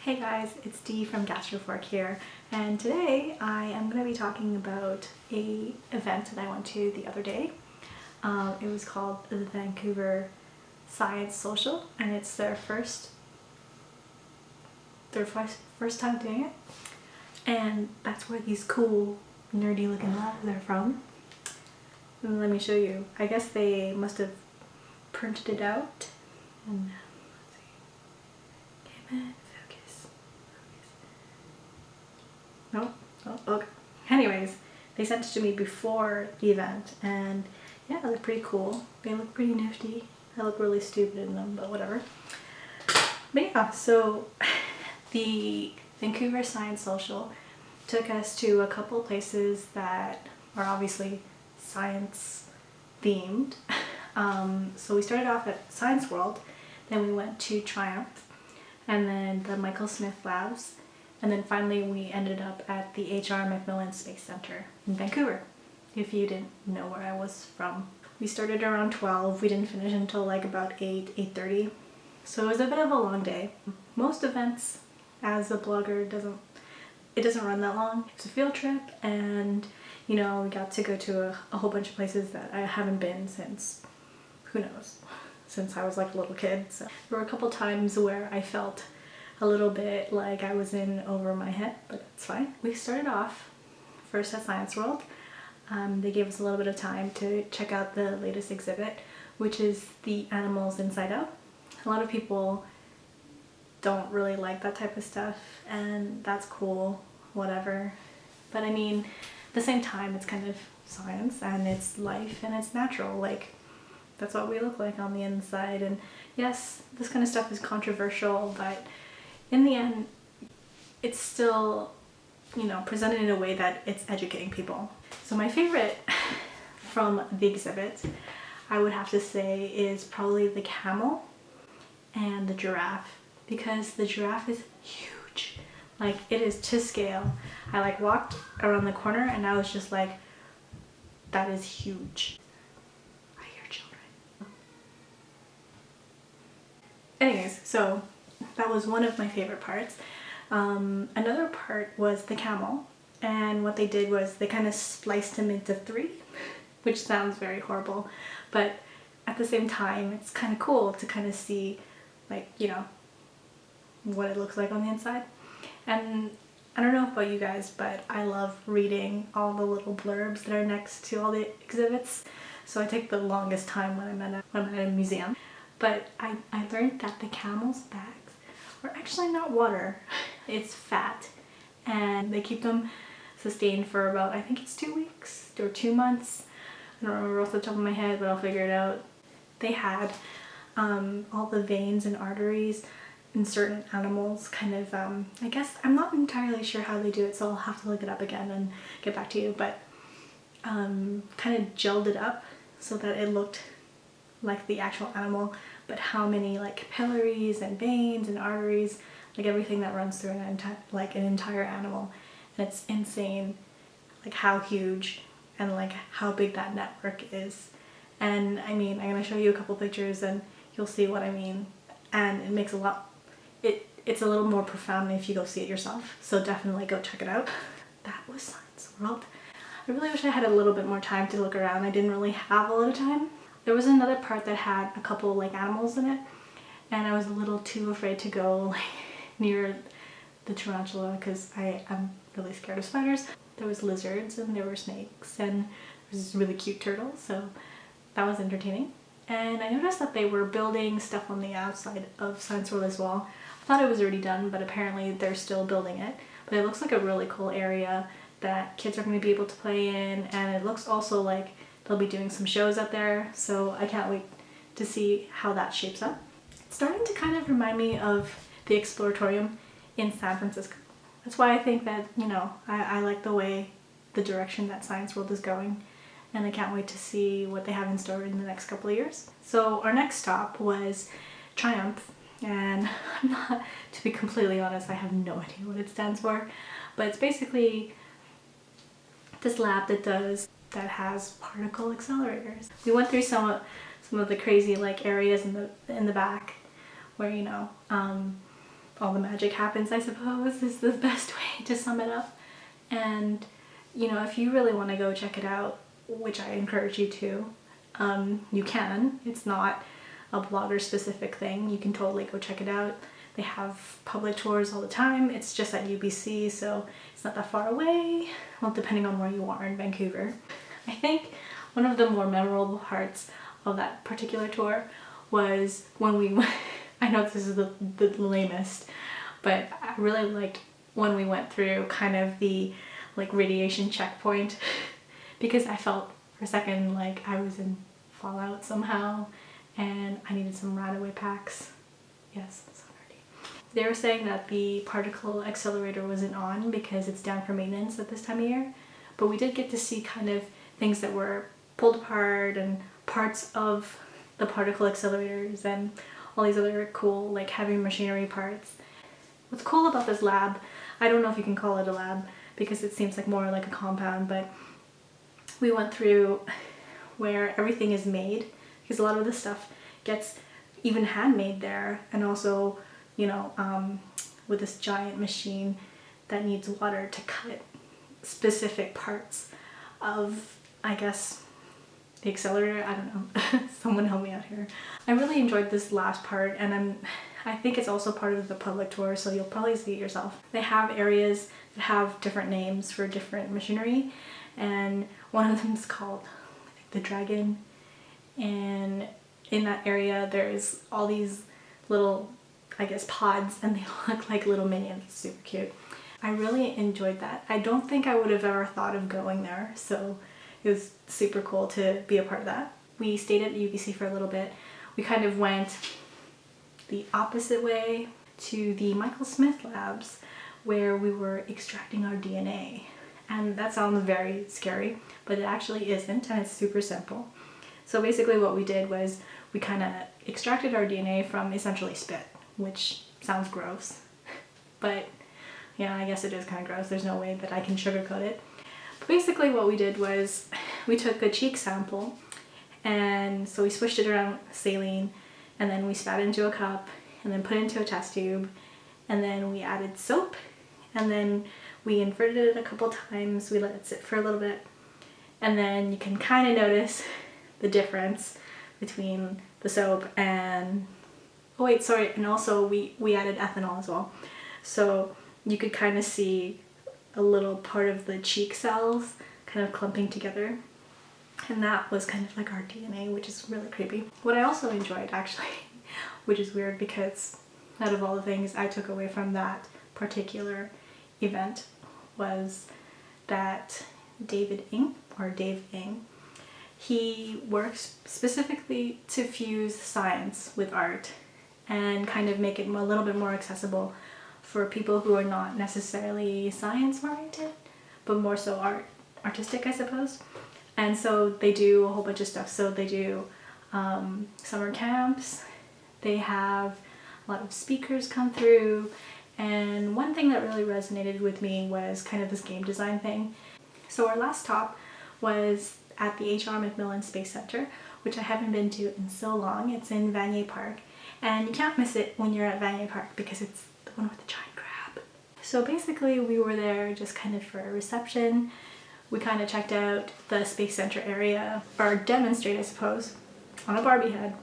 Hey guys, it's Dee from Gastrofork here, and today I am going to be talking about a event that I went to the other day. It was called the Vancouver Science Social, and it's their first time doing it, and that's where these cool nerdy looking labs are from. And let me show you. I guess they must have printed it out, and let's see. Came in. No? Oh, okay. Anyways, they sent it to me before the event, and yeah, they're pretty cool. They look pretty nifty. I look really stupid in them, but whatever. But yeah, so the Vancouver Science Social took us to a couple places that are obviously science themed. So we started off at Science World, then we went to TRIUMF, and then the Michael Smith Labs. And then finally we ended up at the Macmillan Space Centre in Vancouver, if you didn't know where I was from. We started around 12, we didn't finish until like about 8:30. So it was a bit of a long day. Most events, as a blogger, it doesn't run that long. It's a field trip, and you know, we got to go to a whole bunch of places that I haven't been since, who knows, since I was like a little kid. So there were a couple times where I felt a little bit like I was in over my head, but it's fine. We started off first at Science World. They gave us a little bit of time to check out the latest exhibit, which is the animals inside out. A lot of people don't really like that type of stuff, and that's cool, whatever. But I mean, at the same time, it's kind of science and it's life and it's natural. Like, that's what we look like on the inside. And yes, this kind of stuff is controversial, but in the end, it's still, you know, presented in a way that it's educating people. So my favorite from the exhibit, I would have to say, is probably the camel and the giraffe, because the giraffe is huge. Like, it is to scale. I like walked around the corner and I was just like, that is huge. I hear children. Anyways, so that was one of my favorite parts. Another part was the camel, and what they did was they kind of spliced him into three, which sounds very horrible, but at the same time it's kind of cool to kind of see, like, you know, what it looks like on the inside. And I don't know about you guys, but I love reading all the little blurbs that are next to all the exhibits, so I take the longest time when I'm at a museum. But I learned that the camel's bags are actually not water, it's fat, and they keep them sustained for about, I think it's 2 weeks or 2 months. I don't remember off the top of my head, but I'll figure it out. They had all the veins and arteries in certain animals kind of, I guess, I'm not entirely sure how they do it, so I'll have to look it up again and get back to you, but kind of gelled it up so that it looked like the actual animal, but how many like capillaries and veins and arteries, like everything that runs through an entire animal. And it's insane, like how huge and like how big that network is. And I mean, I'm gonna show you a couple pictures and you'll see what I mean, and it makes it's a little more profound if you go see it yourself, so definitely go check it out. That was Science World. I really wish I had a little bit more time to look around. I didn't really have a lot of time. There was another part that had a couple like animals in it, and I was a little too afraid to go like near the tarantula because I'm really scared of spiders. There was lizards and there were snakes and there was this really cute turtle, so that was entertaining. And I noticed that they were building stuff on the outside of Science World as well. I thought it was already done, but apparently they're still building it. But it looks like a really cool area that kids are going to be able to play in, and it looks also like they'll be doing some shows out there, so I can't wait to see how that shapes up. It's starting to kind of remind me of the Exploratorium in San Francisco. That's why I think that, you know, I like the direction that Science World is going, and I can't wait to see what they have in store in the next couple of years. So our next stop was TRIUMF, and to be completely honest, I have no idea what it stands for, but it's basically this lab that has particle accelerators. We went through some of the crazy like areas in the back where, you know, all the magic happens, I suppose, is the best way to sum it up. And, you know, if you really want to go check it out, which I encourage you to, you can. It's not a blogger specific thing. You can totally go check it out. They have public tours all the time. It's just at UBC, so it's not that far away. Well, depending on where you are in Vancouver. I think one of the more memorable parts of that particular tour was when we went, I know this is the lamest, but I really liked when we went through kind of the like radiation checkpoint, because I felt for a second like I was in Fallout somehow and I needed some Radaway packs. Yes, so nerdy. They were saying that the particle accelerator wasn't on because it's down for maintenance at this time of year, but we did get to see kind of things that were pulled apart and parts of the particle accelerators and all these other cool like heavy machinery parts. What's cool about this lab, I don't know if you can call it a lab because it seems like more like a compound, but we went through where everything is made, because a lot of the stuff gets even handmade there, and also, you know, with this giant machine that needs water to cut specific parts of, I guess, the accelerator. I don't know. Someone help me out here. I really enjoyed this last part, and I think it's also part of the public tour, so you'll probably see it yourself. They have areas that have different names for different machinery, and one of them is called the Dragon, and in that area there's all these little, I guess, pods, and they look like little minions. It's super cute. I really enjoyed that. I don't think I would have ever thought of going there, so it was super cool to be a part of that. We stayed at UBC for a little bit. We kind of went the opposite way to the Michael Smith labs, where we were extracting our DNA. And that sounds very scary, but it actually isn't, and it's super simple. So basically what we did was we kind of extracted our DNA from essentially spit, which sounds gross, but yeah, I guess it is kind of gross. There's no way that I can sugarcoat it. But basically what we did was we took a cheek sample, and so we swished it around saline, and then we spat it into a cup, and then put it into a test tube, and then we added soap, and then we inverted it a couple times. We let it sit for a little bit, and then you can kind of notice the difference between the soap and, oh wait, sorry, and also we added ethanol as well. So you could kind of see a little part of the cheek cells kind of clumping together, and that was kind of like our DNA, which is really creepy. What I also enjoyed, actually, which is weird because out of all the things I took away from that particular event, was that Dave Ing, he works specifically to fuse science with art and kind of make it a little bit more accessible for people who are not necessarily science oriented, but more so artistic, I suppose. And so they do a whole bunch of stuff. So they do summer camps, they have a lot of speakers come through, and one thing that really resonated with me was kind of this game design thing. So our last stop was at the Macmillan Space Centre, which I haven't been to in so long. It's in Vanier Park, and you can't miss it when you're at Vanier Park because it's the one with the giant crab. So basically we were there just kind of for a reception. We kind of checked out the Space Centre area, or demonstrate, I suppose, on a Barbie head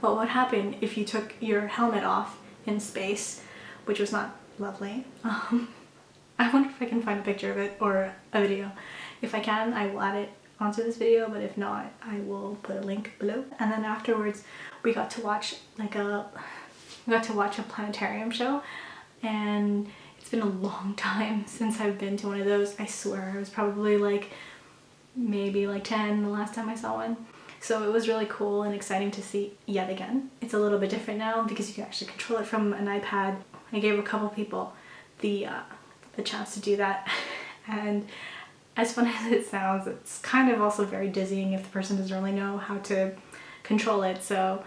what would happen if you took your helmet off in space, which was not lovely. I wonder if I can find a picture of it or a video. If I can, I will add it onto this video, but if not, I will put a link below. And then afterwards we got to watch a planetarium show, and it's been a long time since I've been to one of those. I swear it was probably maybe 10 the last time I saw one. So it was really cool and exciting to see yet again. It's a little bit different now because you can actually control it from an iPad. I gave a couple people the chance to do that, and as fun as it sounds, it's kind of also very dizzying if the person doesn't really know how to control it. So,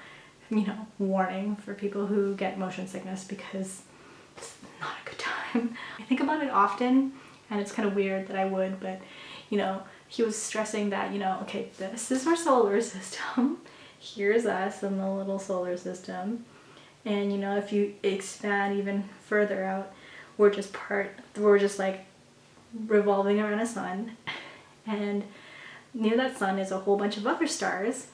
you know, warning for people who get motion sickness, because it's not a good time. I think about it often, and it's kind of weird that I would, but you know, he was stressing that, you know, okay, this is our solar system, here's us in the little solar system, And you know, if you expand even further out, we're just like revolving around a sun, and near that sun is a whole bunch of other stars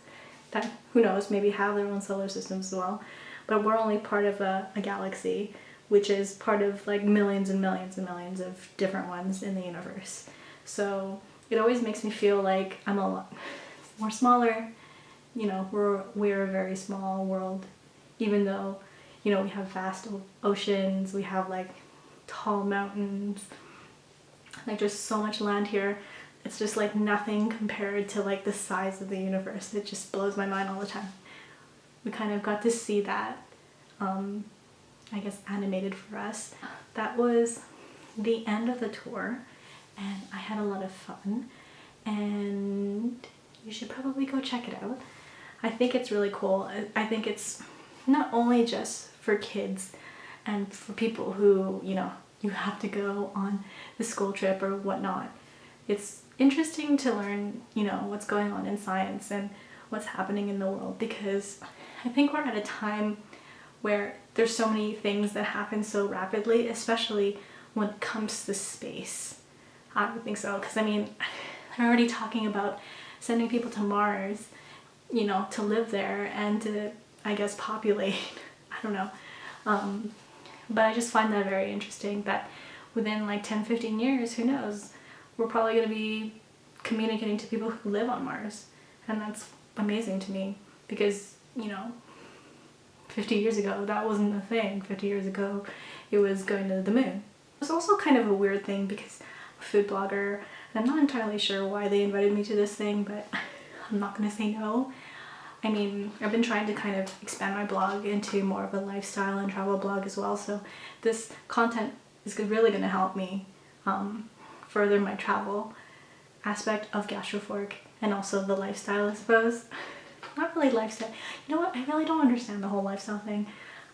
that, who knows, maybe have their own solar systems as well, but we're only part of a galaxy, which is part of like millions and millions and millions of different ones in the universe. So it always makes me feel like I'm a lot more smaller. You know, we're a very small world, even though, you know, we have vast oceans, we have like tall mountains, like just so much land here. It's just like nothing compared to like the size of the universe. It just blows my mind all the time. We kind of got to see that, I guess, animated for us. That was the end of the tour, and I had a lot of fun, and you should probably go check it out. I think it's really cool. I think it's not only just for kids and for people who, you know, you have to go on the school trip or whatnot. It's interesting to learn, you know, what's going on in science and what's happening in the world, because I think we're at a time where there's so many things that happen so rapidly, especially when it comes to space. I don't think so, because I mean, they're already talking about sending people to Mars, you know, to live there and to, I guess, populate. I don't know. But I just find that very interesting that within like 10-15 years, who knows, we're probably going to be communicating to people who live on Mars. And that's amazing to me, because, you know, 50 years ago, that wasn't a thing. 50 years ago, it was going to the moon. It was also kind of a weird thing because I'm a food blogger, and I'm not entirely sure why they invited me to this thing, but I'm not going to say no. I mean, I've been trying to kind of expand my blog into more of a lifestyle and travel blog as well, so this content is really going to help me further my travel aspect of Gastrofork, and also the lifestyle, I suppose. Not really lifestyle. You know what? I really don't understand the whole lifestyle thing.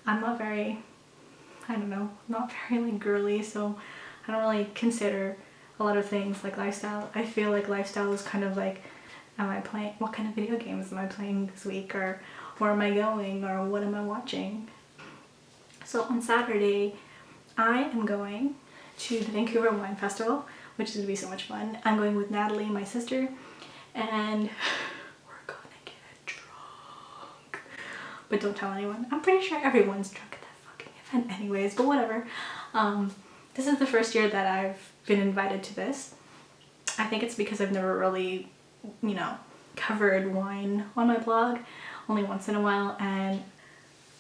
I'm not very, I don't know, not very like girly, so I don't really consider a lot of things like lifestyle. I feel like lifestyle is kind of like, am I playing, what kind of video games am I playing this week, or where am I going, or what am I watching? So on Saturday, I am going to the Vancouver Wine Festival, which is going to be so much fun. I'm going with Natalie, my sister, and we're gonna get drunk. But don't tell anyone. I'm pretty sure everyone's drunk at that fucking event anyways, but whatever. This is the first year that I've been invited to this. I think it's because I've never really, you know, covered wine on my blog, only once in a while, and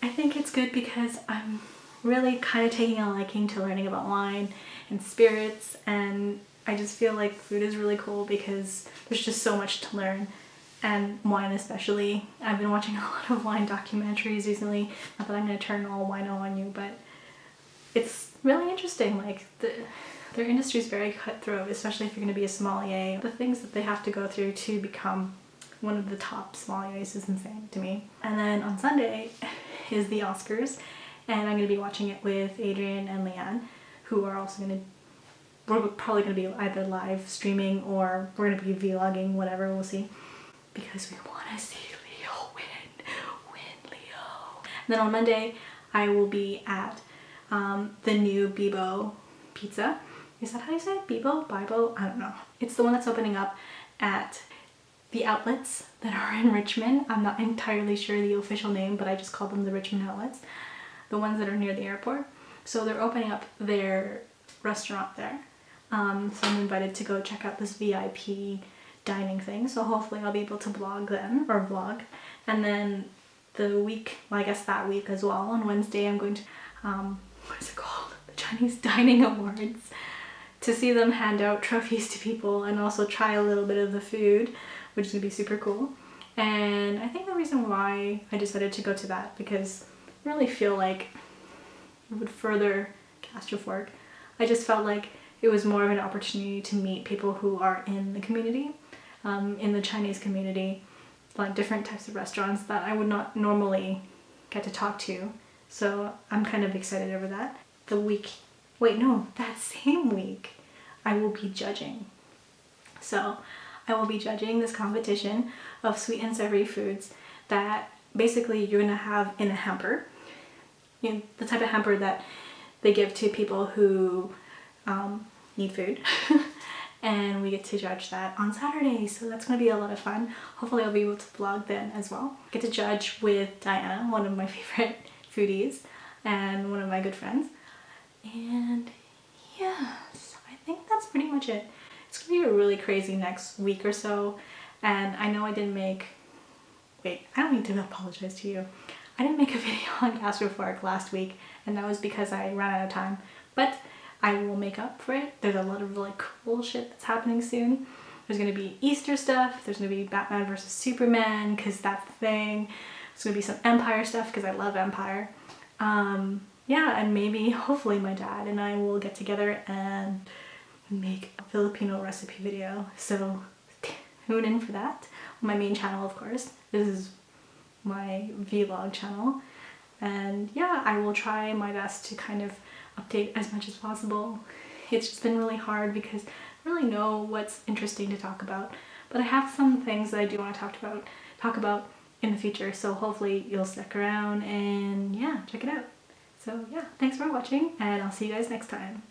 I think it's good because I'm really kind of taking a liking to learning about wine and spirits, and I just feel like food is really cool because there's just so much to learn, and wine especially. I've been watching a lot of wine documentaries recently. Not that I'm going to turn all wino on you, but it's really interesting. Like, their industry is very cutthroat, especially if you're going to be a sommelier. The things that they have to go through to become one of the top sommeliers is insane to me. And then on Sunday is the Oscars, and I'm going to be watching it with Adrian and Leanne, who are also going to, we're probably going to be either live streaming or we're going to be vlogging, whatever, we'll see. Because we want to see Leo win Leo. And then on Monday, I will be at the new Bibo Pizza. Is that how you say it? Bibo? Bibo? I don't know. It's the one that's opening up at the outlets that are in Richmond. I'm not entirely sure the official name, but I just call them the Richmond outlets. The ones that are near the airport. So they're opening up their restaurant there. So I'm invited to go check out this VIP dining thing. So hopefully I'll be able to vlog then, or vlog. And then the week, well, I guess that week as well, on Wednesday I'm going to, what is it called? The Chinese Dining Awards. To see them hand out trophies to people and also try a little bit of the food, which is going to be super cool. And I think the reason why I decided to go to that, because I really feel like it would further Gastrofork. I just felt like it was more of an opportunity to meet people who are in the community, in the Chinese community, like different types of restaurants that I would not normally get to talk to. So I'm kind of excited over that. That same week I will be judging. So I will be judging this competition of sweet and savory foods that basically you're gonna have in a hamper. you know, the type of hamper that they give to people who need food. And we get to judge that on Saturday, so that's going to be a lot of fun. Hopefully I'll be able to vlog then as well. Get to judge with Diana, one of my favorite foodies and one of my good friends. And yeah, so I think that's pretty much it. It's going to be a really crazy next week or so, and I know I didn't make... Wait, I don't need to apologize to you. I didn't make a video on Gastrofork last week, and that was because I ran out of time, but I will make up for it. There's a lot of really cool shit that's happening soon. There's going to be Easter stuff, there's going to be Batman versus Superman, because that's the thing. There's going to be some Empire stuff, because I love Empire. Yeah, and maybe, hopefully my dad and I will get together and make a Filipino recipe video. So tune in for that. On my main channel, of course. This is my vlog channel. And yeah, I will try my best to kind of update as much as possible. It's just been really hard because I don't really know what's interesting to talk about. But I have some things that I do want to talk about in the future. So hopefully you'll stick around and yeah, check it out. So yeah, thanks for watching, and I'll see you guys next time.